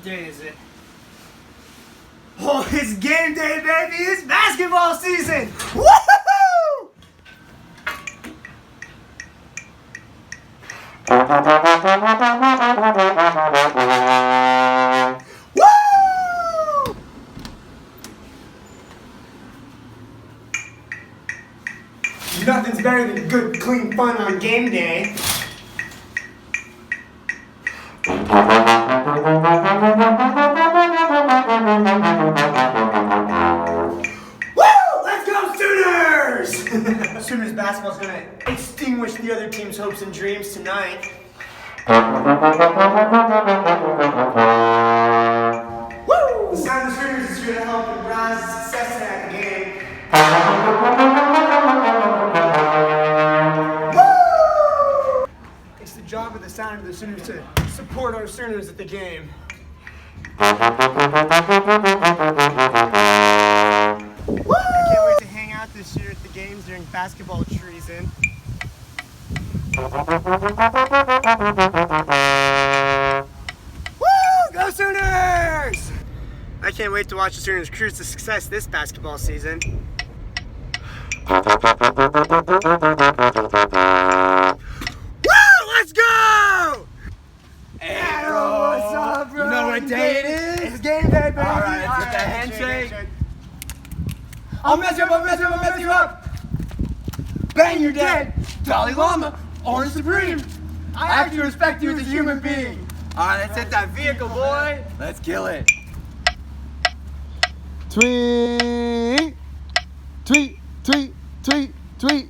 day is it? Oh, it's game day, baby! It's basketball season! Woohoo! Woo! Nothing's better than good, clean fun on game day. Sooners basketball's gonna extinguish the other team's hopes and dreams tonight. Woo! The sound of the Sooners is gonna help them rise to success in that game. Woo! It's the job of the sound of the Sooners to support our Sooners at the game. This year at the games during basketball treason. Woo! Go Sooners! I can't wait to watch the Sooners cruise to success this basketball season. Woo! Let's go! Hey, bro. What's up, bro? You know what day it is? It's game day, baby. All right, let's get the handshake. I'll mess you up. Bang, you're dead. Dalai Lama, Orange Supreme. I actually respect you as a human being. All right, let's hit that vehicle, boy. Let's kill it. Tweet, tweet, tweet, tweet, tweet.